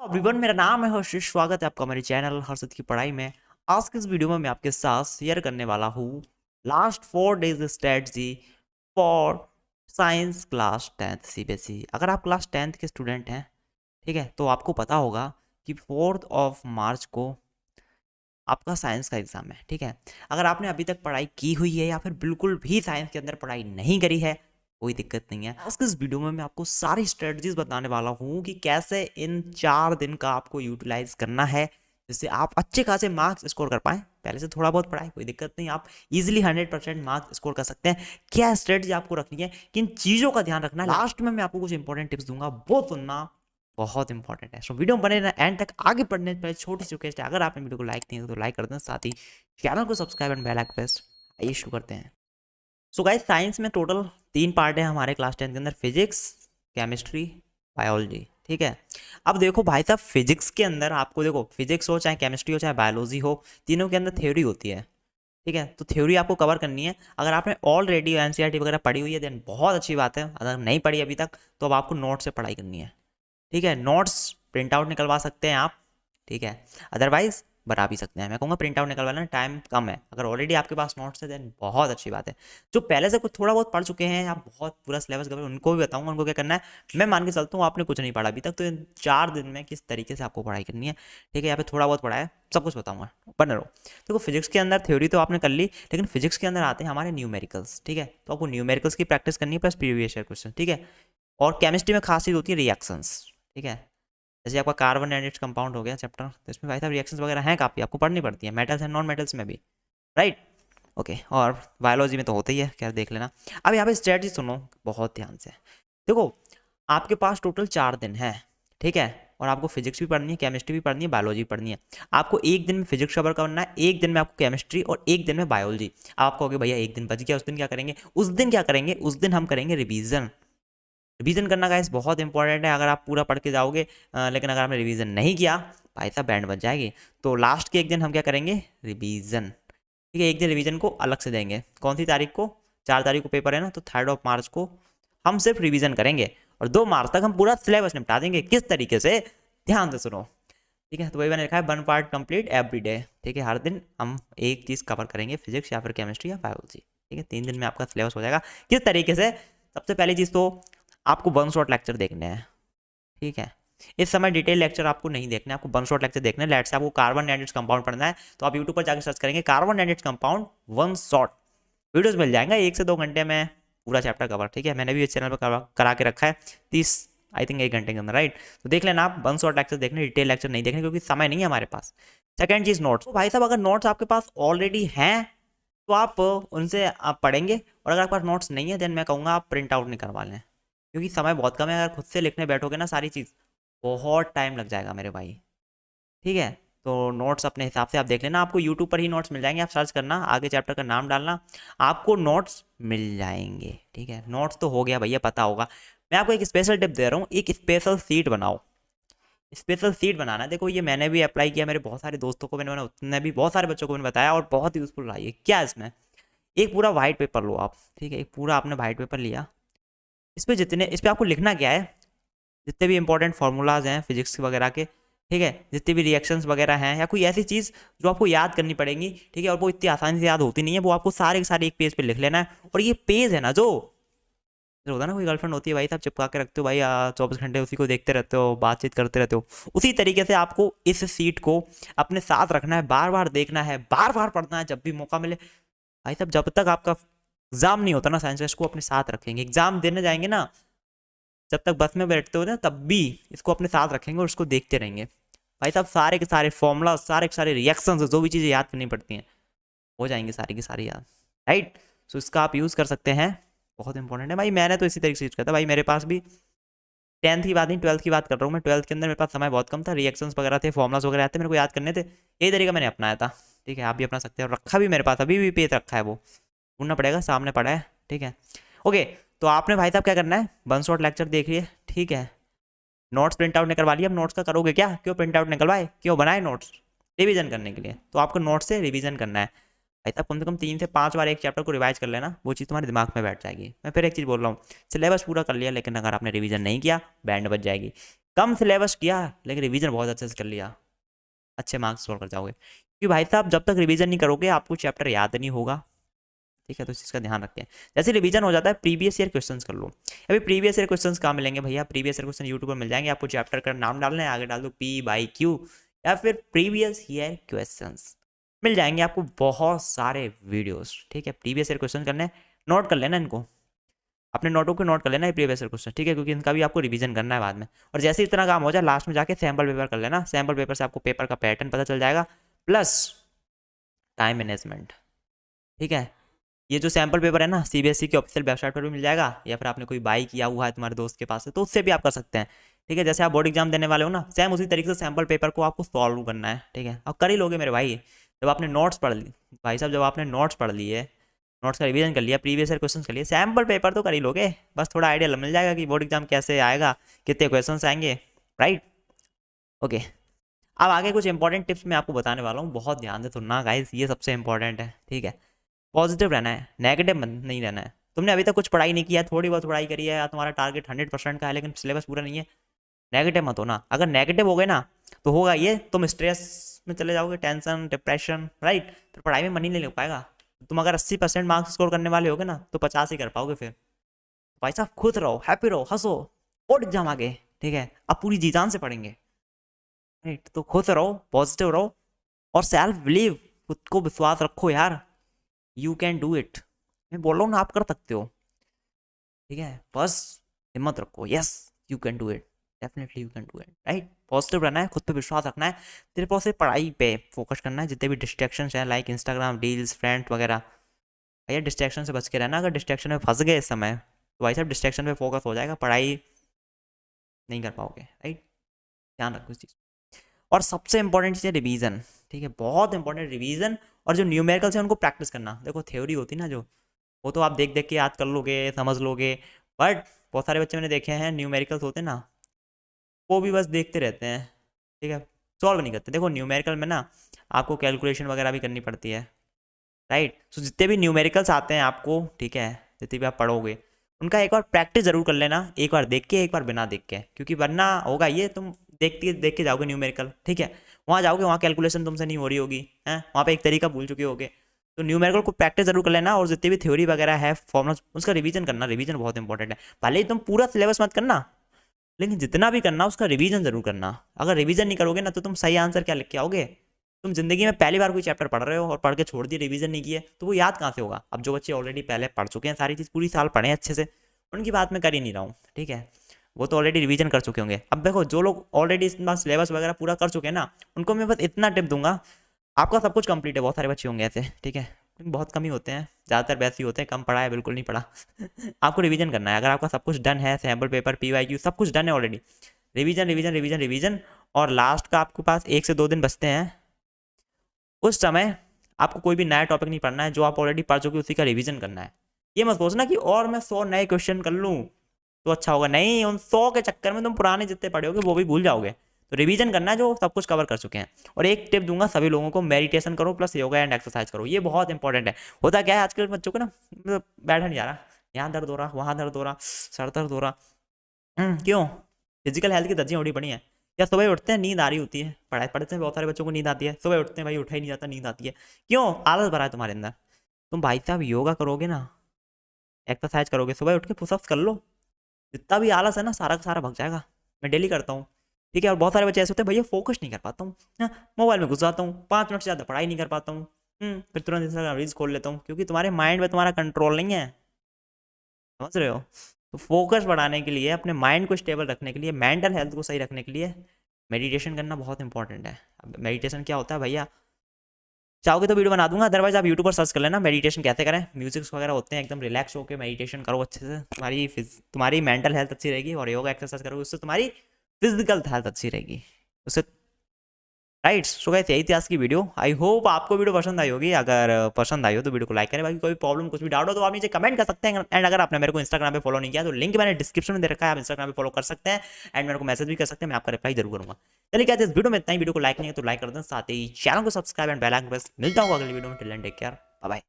Everyone, मेरा नाम है हर्षित। स्वागत है आपका मेरे चैनल हर्षित की पढ़ाई में। आज के इस वीडियो में मैं आपके साथ शेयर करने वाला हूँ last 4 days strategy for science class 10th CBSE. अगर आप क्लास 10th के स्टूडेंट हैं, ठीक है, तो आपको पता होगा कि 4 मार्च को आपका साइंस का एग्जाम है। ठीक है, अगर आपने अभी तक पढ़ाई की हुई है या फिर बिल्कुल भी साइंस के अंदर पढ़ाई नहीं करी है, कोई दिक्कत नहीं है। आज के इस वीडियो में मैं आपको सारी स्ट्रेटजीज बताने वाला हूँ कि कैसे इन 4 दिन का आपको यूटिलाइज करना है जिससे आप अच्छे खासे मार्क्स स्कोर कर पाएं। पहले से थोड़ा बहुत पढ़ाई, कोई दिक्कत नहीं, आप इजीली 100% मार्क्स स्कोर कर सकते हैं। क्या स्ट्रेटजी आपको रखनी है, किन चीज़ों का ध्यान रखना है, लास्ट में मैं आपको कुछ इंपॉर्टेंट टिप्स दूंगा, वो सुनना बहुत इंपॉर्टेंट है। सो वीडियो में बने रहना एंड तक। आगे बढ़ने से पहले छोटी सी रिक्वेस्ट है, अगर आपने वीडियो को लाइक नहीं किया तो लाइक कर दें, साथ ही चैनल को subscribe and bell icon press. आइए शुरू करते हैं। सो गाइस, साइंस में टोटल 3 पार्ट है हमारे क्लास 10 के अंदर, फिजिक्स, केमिस्ट्री, बायोलॉजी। ठीक है, अब देखो भाई साहब, फिजिक्स के अंदर आपको देखो, फिजिक्स हो चाहे केमिस्ट्री हो चाहे बायोलॉजी हो, तीनों के अंदर थ्योरी होती है। ठीक है, तो थ्योरी आपको कवर करनी है। अगर आपने ऑलरेडी एनसीईआरटी वगैरह पढ़ी हुई है देन बहुत अच्छी बात है। अगर नहीं पढ़ी अभी तक तो अब आपको नोट से पढ़ाई करनी है। ठीक है, नोट्स प्रिंट आउट निकलवा सकते हैं आप। ठीक है, अदरवाइज बना भी सकते हैं। मैं कहूँगा प्रिंट आउट निकलवाना, टाइम कम है। अगर ऑलरेडी आपके पास नोट्स है देन बहुत अच्छी बात है। जो पहले से कुछ थोड़ा बहुत पढ़ चुके हैं, आप बहुत पूरा सिलेबस कवर, उनको भी बताऊंगा उनको क्या करना है। मैं मान के चलता हूँ आपने कुछ नहीं पढ़ा अभी तक, तो इन 4 दिन में किस तरीके से आपको पढ़ाई करनी है। ठीक है, यहाँ पे थोड़ा बहुत पढ़ा है, सब कुछ बताऊंगा, बने रहो। देखो, फिजिक्स के अंदर थ्योरी तो आपने कर ली, लेकिन फिजिक्स के अंदर आते हैं हमारे न्यूमेरिकल्स। ठीक है, तो आपको न्यूमेरिकल्स की प्रैक्टिस करनी है प्लस प्रीवियस ईयर क्वेश्चन। ठीक है, और केमिस्ट्री में खासियत होती है रिएक्शंस। ठीक है, जैसे आपका कार्बन एंड इट्स कंपाउंड हो गया चैप्टर, तो इसमें भाई साहब रिएक्शंस वगैरह हैं काफ़ी, आपको पढ़नी पड़ती है, मेटल्स एंड नॉन मेटल्स में भी। Right, okay. और बायोलॉजी में तो होता ही है, क्या देख लेना। अब यहाँ पे स्ट्रेटजी सुनो बहुत ध्यान से। देखो, आपके पास टोटल 4 दिन है। ठीक है, और आपको फिजिक्स भी पढ़नी है, केमिस्ट्री भी पढ़नी है, बायोलॉजी भी पढ़नी है। आपको एक दिन में फिजिक्स कवर करना है, एक दिन में आपको केमिस्ट्री, और एक दिन में बायोलॉजी। आप कहोगे भैया एक दिन बच गया, उस दिन क्या करेंगे? उस दिन क्या करेंगे? उस दिन हम करेंगे रिवीजन। रिवीजन करना गाइस बहुत इंपॉर्टेंट है। अगर आप पूरा पढ़ के जाओगे लेकिन अगर आपने रिवीजन नहीं किया, भाई साहब बैंड बच जाएगी। तो लास्ट के एक दिन हम क्या करेंगे? रिवीजन। ठीक है, एक दिन रिवीजन को अलग से देंगे। कौन सी तारीख को? 4 तारीख को पेपर है ना, तो 3rd मार्च को हम सिर्फ रिवीजन करेंगे, और 2 मार्च तक हम पूरा सिलेबस निपटा देंगे। किस तरीके से? ध्यान से सुनो। ठीक है, तो वही मैंने लिखा है, 1 पार्ट कंप्लीट एवरी डे। ठीक है, हर दिन हम एक चीज़ कवर करेंगे, फिजिक्स या फिर केमिस्ट्री या बायोलॉजी। ठीक है, 3 दिन में आपका सिलेबस हो जाएगा। किस तरीके से? सबसे पहली चीज़ तो आपको 1 शॉट लेक्चर देखने हैं। ठीक है, इस समय डिटेल लेक्चर आपको नहीं देखना है, आपको 1 शॉट लेक्चर देखना है। लेट से आपको कार्बन एंड इट्स कंपाउंड पढ़ना है, तो आप यूट्यूब पर जाकर सर्च करेंगे carbon and its compound 1 shot, videos मिल जाएंगे। 1 से 2 घंटे में पूरा चैप्टर कवर। ठीक है, मैंने भी इस चैनल पर करा के रखा है 30 आई थिंक 1 घंटे के अंदर। राइट, तो देख लेना आप, 1 शॉट लेक्चर देखने, डिटेल लेक्चर नहीं देखने, क्योंकि समय नहीं है हमारे पास। सेकंड चीज़ नोट्स। तो भाई साहब, अगर नोट्स आपके पास ऑलरेडी हैं तो आप उनसे आप पढ़ेंगे, और अगर आपके पास नोट्स नहीं है देन मैं कहूँगा आप प्रिंट आउट नहीं करवा लें, क्योंकि समय बहुत कम है। अगर खुद से लिखने बैठोगे ना सारी चीज़, बहुत टाइम लग जाएगा मेरे भाई। ठीक है, तो नोट्स अपने हिसाब से आप देख लेना, आपको यूट्यूब पर ही नोट्स मिल जाएंगे। आप सर्च करना, आगे चैप्टर का नाम डालना, आपको नोट्स मिल जाएंगे। ठीक है, नोट्स तो हो गया भैया, पता होगा। मैं आपको एक स्पेशल टिप दे रहा हूँ, एक स्पेशल सीट बनाओ। स्पेशल सीट बनाना, देखो ये मैंने भी अप्लाई किया, मेरे बहुत सारे दोस्तों को मैंने उतने भी बहुत सारे बच्चों को मैंने बताया, और बहुत यूजफुल रहा है। क्या इसमें? एक पूरा वाइट पेपर लो आप। ठीक है, एक पूरा आपने वाइट पेपर लिया, इस पे आपको लिखना क्या है? जितने भी इंपॉर्टेंट फार्मूलाज हैं फिजिक्स वगैरह के, ठीक है, जितने भी रिएक्शंस वगैरह हैं, या कोई ऐसी चीज़ जो आपको याद करनी पड़ेगी। ठीक है, और वो इतनी आसानी से याद होती नहीं है, वो आपको सारे के सारे एक पेज पे लिख लेना है। और ये पेज है ना, जो होता है ना, कोई गर्लफ्रेंड होती है भाई साहब, चिपका के रखते हो भाई, 24 घंटे उसी को देखते रहते हो, बातचीत करते रहते हो, उसी तरीके से आपको इस सीट को अपने साथ रखना है, बार बार देखना है, बार बार पढ़ना है जब भी मौका मिले। भाई साहब, जब तक आपका एग्जाम नहीं होता ना साइंस का, इसको अपने साथ रखेंगे। एग्जाम देने जाएंगे ना, जब तक बस में बैठते हो ना, तब भी इसको अपने साथ रखेंगे और इसको देखते रहेंगे। भाई साहब, सारे के सारे फॉर्मूला, सारे के सारे रिएक्शंस, जो भी चीज़ें याद करनी पड़ती हैं, हो जाएंगी सारी की सारी याद। राइट, सो इसका आप यूज़ कर सकते हैं, बहुत इंपॉर्टेंट है भाई। मैंने तो इसी तरीके से यूज़ किया था भाई। मेरे पास भी 10th की बात नहीं, 12th की बात कर रहा हूँ मैं। 12th के अंदर मेरे पास समय बहुत कम था, रिएक्शंस वगैरह थे, फॉर्मुलास वगैरह आते, मेरे को याद करने थे, यही तरीका मैंने अपनाया था। ठीक है, आप भी अपना सकते हैं, और रखा भी मेरे पास, अभी भी पेज रखा है, वो ढूंढना पड़ेगा, सामने पड़ा है। ठीक है, ओके। तो आपने भाई साहब क्या करना है? 1 शॉट लेक्चर देख लिए, ठीक है, नोट्स प्रिंट आउट निकलवा लिए। अब नोट्स का करोगे क्या? क्यों प्रिंट आउट निकलवाए, क्यों बनाए नोट्स? रिवीजन करने के लिए। तो आपको नोट्स से रिवीजन करना है भाई साहब, कम से कम 3 से 5 बार एक चैप्टर को रिवाइज कर लेना, वो चीज़ तुम्हारे दिमाग में बैठ जाएगी। मैं फिर एक चीज़ बोल रहा हूँ, सिलेबस पूरा कर लिया लेकिन अगर आपने रिवीजन नहीं किया, बैंड बच जाएगी। कम सिलेबस किया लेकिन रिवीजन बहुत अच्छे से कर लिया, अच्छे मार्क्स स्कोर कर जाओगे। क्योंकि भाई साहब जब तक रिवीजन नहीं करोगे आपको चैप्टर याद नहीं होगा, ठीक है, तो इस चीज़ का ध्यान रखें। जैसे रिवीजन हो जाता है प्रीवियस ईयर क्वेश्चंस कर लो। अभी प्रीवियस ईयर क्वेश्चंस कहाँ मिलेंगे भैया, प्रीवियस ईयर क्वेश्चन यूट्यूब पर मिल जाएंगे, आपको चैप्टर का नाम डालना है, आगे डाल दो P/Q या फिर प्रीवियस ईयर क्वेश्चंस, मिल जाएंगे आपको बहुत सारे वीडियोस, ठीक है। प्रीवियस ईयर क्वेश्चन करने, नोट कर लेना इनको, अपने नोटों को नोट कर लेना है प्रीवियस ईयर क्वेश्चन, ठीक है, क्योंकि इनका भी आपको रिवीजन करना है बाद में। और जैसे इतना काम हो जाए लास्ट में जाके सैम्पल पेपर कर लेना, सैम्पल पेपर से आपको पेपर का पैटर्न पता चल जाएगा, प्लस टाइम मैनेजमेंट, ठीक है। ये जो सैम्पल पेपर है ना सीबीएसई की ऑफिशियल वेबसाइट पर भी मिल जाएगा, या फिर आपने कोई बाई किया हुआ है तुम्हारे दोस्त के पास है तो उससे भी आप कर सकते हैं, ठीक है। जैसे आप बोर्ड एग्जाम देने वाले हो ना, सेम उसी तरीके से सैम्पल पेपर को आपको सॉल्व करना है, ठीक है। अब कर ही लोगे मेरे भाई, जब आपने नोट्स पढ़ ली भाई साहब, जब आपने नोट्स पढ़ लिए, नोट्स का रिवीजन कर लिया, प्रीवियस ईयर क्वेश्चन कर लिए, सैम्पल पेपर तो कर ही लोगे, बस थोड़ा आइडिया मिल जाएगा कि बोर्ड एग्जाम कैसे आएगा, कितने क्वेश्चन आएंगे, राइट। ओके, अब आगे कुछ इंपॉर्टेंट टिप्स मैं आपको बताने वाला हूँ, बहुत ध्यान से सुनना गाइस, ये सबसे इंपॉर्टेंट है, ठीक है। पॉजिटिव रहना है, नेगेटिव नहीं रहना है। तुमने अभी तक कुछ पढ़ाई नहीं किया, थोड़ी बहुत पढ़ाई करी है, या तुम्हारा टारगेट 100% का है लेकिन सिलेबस पूरा नहीं है, नेगेटिव मत होना। अगर नेगेटिव हो गए ना तो होगा ये, तुम स्ट्रेस में चले जाओगे, टेंशन, डिप्रेशन, राइट, फिर पढ़ाई में मन ही नहीं लग पाएगा। तुम अगर 80% मार्क्स स्कोर करने वाले होगे ना तो 50 ही कर पाओगे। फिर भाई साहब खुश रहो, हैप्पी रहो, हंसो, बोर्ड एग्जाम आगे, ठीक है, अब पूरी जी जान से पढ़ेंगे, राइट। तो खुश रहो, पॉजिटिव रहो और सेल्फ बिलीव, खुद को विश्वास रखो यार, यू कैन डू इट, मैं बोल रहा हूँ ना आप कर सकते हो, ठीक है, बस हिम्मत रखो, yes you can do it, definitely you can do it, right. Positive रहना है, खुद पे विश्वास रखना है, तेरे पास सिर्फ पढ़ाई पे फोकस करना है, जितने भी डिस्ट्रैक्शंस हैं लाइक इंस्टाग्राम रील्स, फ्रेंड्स वगैरह, भैया डिस्ट्रैक्शन से बच के रहना। अगर डिस्ट्रैक्शन में फंस गए इस समय तो भाई साहब डिस्ट्रैक्शन पे फोकस हो जाएगा, पढ़ाई नहीं कर पाओगे, राइट, ध्यान रखो इस चीज़। और सबसे इंपॉर्टेंट चीज़ है रिवीजन, ठीक है, बहुत इंपॉर्टेंट रिवीजन। और जो न्यूमेरिकल्स हैं उनको प्रैक्टिस करना। देखो थ्योरी होती है ना जो, वो तो आप देख देख के याद कर लोगे, समझ लोगे, बट बहुत सारे बच्चे मैंने देखे हैं न्यूमेरिकल्स होते हैं ना, वो भी बस देखते रहते हैं, ठीक है, सॉल्व नहीं करते। देखो न्यूमेरिकल में ना आपको कैलकुलेशन वगैरह भी करनी पड़ती है, राइट। सो जितने भी न्यूमेरिकल्स आते हैं आपको, ठीक है, जितने भी आप पढ़ोगे उनका एक बार प्रैक्टिस जरूर कर लेना, एक बार देख के एक बार बिना देख के, क्योंकि वरना होगा ये, तुम देख के जाओगे न्यूमेरिकल, ठीक है, वहाँ जाओगे वहाँ कैलकुलेशन तुमसे नहीं हो रही होगी, है वहाँ पे एक तरीका भूल चुके होगे। तो न्यूमेरिकल को प्रैक्टिस जरूर कर लेना, और जितनी भी थ्योरी वगैरह है फॉर्मुला उसका रिवीजन करना, रिवीजन बहुत इंपॉर्टेंट है। भले ही तुम पूरा सिलेबस मत करना, लेकिन जितना भी करना उसका रिवीजन जरूर करना। अगर रिवीजन नहीं करोगे ना तो तुम सही आंसर क्या लिख के आओगे। तुम जिंदगी में पहली बार कोई चैप्टर पढ़ रहे हो और पढ़ के छोड़ दिए, रिवीजन नहीं किए, तो वो याद कहाँ से होगा। अब जो बच्चे ऑलरेडी पहले पढ़ चुके हैं, सारी चीज़ पूरी साल पढ़े अच्छे से, उनकी बात मैं कर ही नहीं रहा हूँ, ठीक है, वो तो ऑलरेडी रिवीजन कर चुके होंगे। अब देखो जो लोग ऑलरेडी इतना सिलेबस वगैरह पूरा कर चुके हैं ना, उनको मैं बस इतना टिप दूंगा, आपका सब कुछ कंप्लीट है, बहुत सारे बच्चे होंगे ऐसे, ठीक है, बहुत कम ही होते हैं, ज़्यादातर वैसे ही होते हैं, कम पढ़ा है, बिल्कुल नहीं पढ़ा आपको रिवीजन करना है। अगर आपका सब कुछ डन है, सैम्पल पेपर, PYQ सब कुछ डन है already, revision revision revision revision, और लास्ट का आपके पास 1 से 2 दिन बचते हैं, उस समय आपको कोई भी नया टॉपिक नहीं पढ़ना है, जो आप ऑलरेडी पढ़ चुके उसी का रिवीजन करना है। ये मत सोचना कि और मैं 100 नए क्वेश्चन कर लूँ तो अच्छा होगा, नहीं, उन 100 के चक्कर में तुम पुराने जितने पढ़े होगे वो भी भूल जाओगे। तो रिवीजन करना है जो सब कुछ कवर कर चुके हैं। और एक टिप दूंगा सभी लोगों को, मेडिटेशन करो प्लस योगा एंड एक्सरसाइज करो, ये बहुत इंपॉर्टेंट है। होता क्या है आजकल बच्चों को ना, मतलब बैठा नहीं जा रहा, यहाँ दर्द हो रहा, वहाँ दर्द हो रहा, सर दर्द हो रहा, क्यों, फिजिकल हेल्थ की तरजीह उड़ी पड़ी है, या सुबह उठते हैं नींद आ रही होती है, पढ़ाई पढ़ते हैं बहुत सारे बच्चों को नींद आती है, सुबह उठते हैं भाई उठा ही नहीं जाता, नींद आती है, क्यों, आलस भरा है तुम्हारे अंदर। तुम भाई साहब योगा करोगे ना, एक्सरसाइज करोगे, सुबह उठ के पुशअप्स कर लो, जितना भी आलस है ना सारा का सारा भग जाएगा। मैं डेली करता हूँ, ठीक है। और बहुत सारे बच्चे ऐसे होते हैं, भैया फोकस नहीं कर पाता हूँ, मोबाइल में घुस जाता हूँ, 5 मिनट से ज़्यादा पढ़ाई नहीं कर पाता हूँ, फिर तुरंत इंस्टाग्राम रील्स खोल लेता हूँ, क्योंकि तुम्हारे माइंड में तुम्हारा कंट्रोल नहीं है, समझ रहे हो। तो फोकस बढ़ाने के लिए, अपने माइंड को स्टेबल रखने के लिए, मेंटल हेल्थ को सही रखने के लिए मेडिटेशन करना बहुत इंपॉर्टेंट है। अब मेडिटेशन क्या होता है भैया, चाहोगे तो वीडियो बना दूंगा, अदरवाइज आप यूट्यूब पर सर्च कर लेना मेडिटेशन कैसे करें, म्यूजिक्स वगैरह होते हैं, एकदम रिलैक्स होकर मेडिटेशन करो अच्छे से, तुम्हारी मेंटल हेल्थ अच्छी रहेगी, और योगा एक्सरसाइज करोगे उससे तुम्हारी फिजिकल हेल्थ अच्छी रहेगी उससे, राइट। सो गाइस यही थी आज की वीडियो, आई होप आपको वीडियो पसंद आई होगी। अगर पसंद आई हो तो वीडियो को लाइक करें, बाकी कोई प्रॉब्लम कुछ भी डाउट हो तो आप नीचे कमेंट कर सकते हैं। एंड अगर आपने मेरे को इंस्टाग्राम पे फॉलो नहीं किया तो लिंक मैंने डिस्क्रिप्शन में दे रखा है, आप इंस्टाग्राम पे फॉलो कर सकते हैं, एंड मेरे को मैसेज भी कर सकते हैं, मैं आपका रिप्लाई जरूर करूंगा। चलिए क्या इस वीडियो में इतना ही, वीडियो को लाइक नहीं है तो लाइक कर दें, साथ ही चैनल को subscribe and bell icon press. मिलता हूँ अगली वीडियो में, टिल देन टेक केयर।